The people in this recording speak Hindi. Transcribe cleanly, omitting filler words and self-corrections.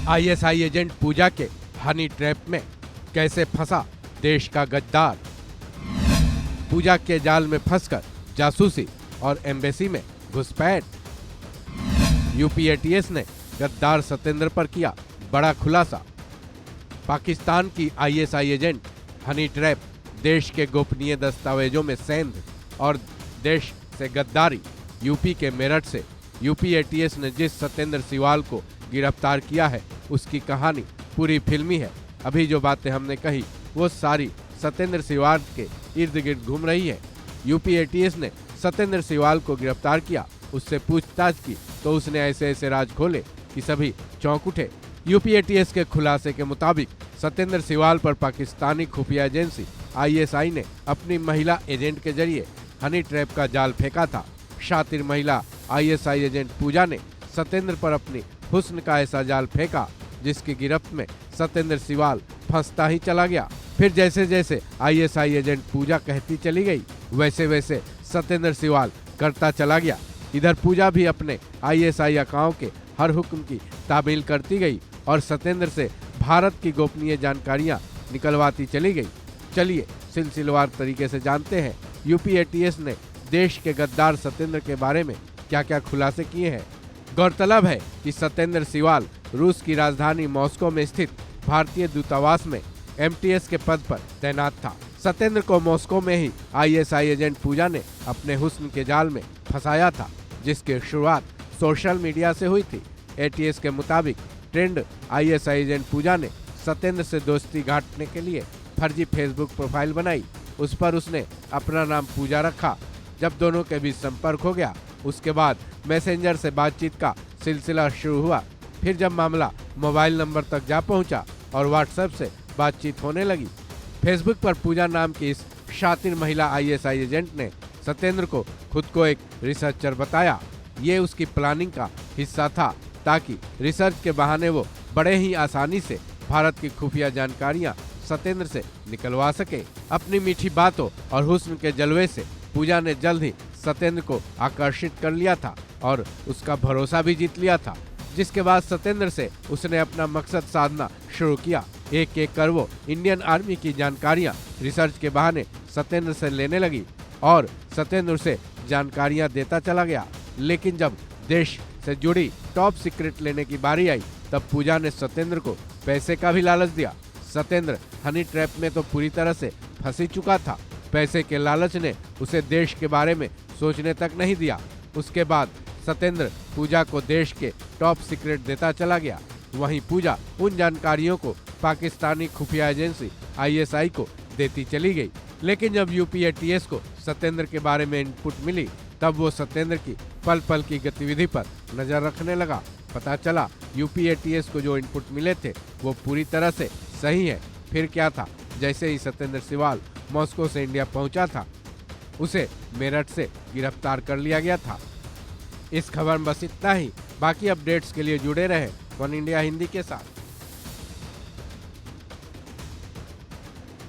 आईएसआई एजेंट पूजा के हनी ट्रैप में कैसे फंसा देश का गद्दार। पूजा के जाल में फंसकर जासूसी और एम्बेसी में घुसपैठ। यूपी एटीएस ने गद्दार सत्येंद्र पर किया बड़ा खुलासा। पाकिस्तान की आईएसआई एजेंट हनी ट्रैप देश के गोपनीय दस्तावेजों में सेंध और देश से गद्दारी। यूपी के मेरठ से यूपी एटीएस ने जिस सत्येंद्र सिवाल को गिरफ्तार किया है उसकी कहानी पूरी फिल्मी है। अभी जो बातें हमने कही वो सारी सत्येंद्र सिवाल के इर्द गिर्द घूम रही है। यूपी एटीएस ने सत्येंद्र सिवाल को गिरफ्तार किया, उससे पूछताछ की तो उसने ऐसे ऐसे राज खोले कि सभी चौंक उठे। यूपी एटीएस के खुलासे के मुताबिक सत्येंद्र सिवाल पर पाकिस्तानी खुफिया एजेंसी आईएसआई ने अपनी महिला एजेंट के जरिए हनी ट्रैप का जाल फेंका था। शातिर महिला आईएसआई एजेंट पूजा ने सत्येंद्र पर अपनी हुस्न का ऐसा जाल फेंका जिसकी गिरफ्त में सत्येंद्र सिवाल फंसता ही चला गया। फिर जैसे जैसे आईएसआई एजेंट पूजा कहती चली गई वैसे वैसे सत्येंद्र सिवाल करता चला गया। इधर पूजा भी अपने आईएसआई अकाओं के हर हुक्म की तामील करती गई और सत्येंद्र से भारत की गोपनीय जानकारियां निकलवाती चली गई। चलिए सिलसिलेवार तरीके से जानते हैं यूपी एटीएस ने देश के गद्दार सत्येंद्र के बारे में क्या क्या खुलासे किए हैं। गौरतलब है कि सत्येंद्र सिवाल रूस की राजधानी मॉस्को में स्थित भारतीय दूतावास में एमटीएस के पद पर तैनात था। सत्येंद्र को मॉस्को में ही आईएसआई एजेंट पूजा ने अपने हुस्न के जाल में फंसाया था, जिसकी शुरुआत सोशल मीडिया से हुई थी। एटीएस के मुताबिक ट्रेंड आईएसआई एजेंट पूजा ने सत्येंद्र से दोस्ती गांठने के लिए फर्जी फेसबुक प्रोफाइल बनाई। उस पर उसने अपना नाम पूजा रखा। जब दोनों के बीच संपर्क हो गया उसके बाद मैसेंजर से बातचीत का सिलसिला शुरू हुआ। फिर जब मामला मोबाइल नंबर तक जा पहुंचा और व्हाट्सएप से बातचीत होने लगी। फेसबुक पर पूजा नाम की इस शातिर महिला आईएसआई एजेंट ने सत्येंद्र को खुद को एक रिसर्चर बताया। ये उसकी प्लानिंग का हिस्सा था ताकि रिसर्च के बहाने वो बड़े ही आसानी से भारत की खुफिया जानकारियां सत्येंद्र से निकलवा सके। अपनी मीठी बातों और हुस्न के जलवे से पूजा ने जल्द ही सत्येंद्र को आकर्षित कर लिया था और उसका भरोसा भी जीत लिया था, जिसके बाद सत्येंद्र से उसने अपना मकसद साधना शुरू किया। एक एक कर वो इंडियन आर्मी की जानकारियां रिसर्च के बहाने सत्येंद्र से लेने लगी और सत्येंद्र से जानकारियां देता चला गया। लेकिन जब देश से जुड़ी टॉप सीक्रेट लेने की बारी आई तब पूजा ने सत्येंद्र को पैसे का भी लालच दिया। सत्येंद्र हनी ट्रैप में तो पूरी तरह से फंस चुका था। पैसे के लालच ने उसे देश के बारे में सोचने तक नहीं दिया। उसके बाद सत्येंद्र पूजा को देश के टॉप सीक्रेट देता चला गया। वहीं पूजा उन जानकारियों को पाकिस्तानी खुफिया एजेंसी आईएसआई को देती चली गई। लेकिन जब यूपी एटीएस को सत्येंद्र के बारे में इनपुट मिली तब वो सत्येंद्र की पल पल की गतिविधि पर नजर रखने लगा। पता चला यूपी एटीएस को जो इनपुट मिले थे वो पूरी तरह से सही है। फिर क्या था, जैसे ही सत्येंद्र सिवाल मॉस्को से इंडिया पहुंचा था उसे मेरठ से गिरफ्तार कर लिया गया था। इस खबर में बस इतना ही। बाकी अपडेट्स के लिए जुड़े रहे वन इंडिया हिंदी के साथ।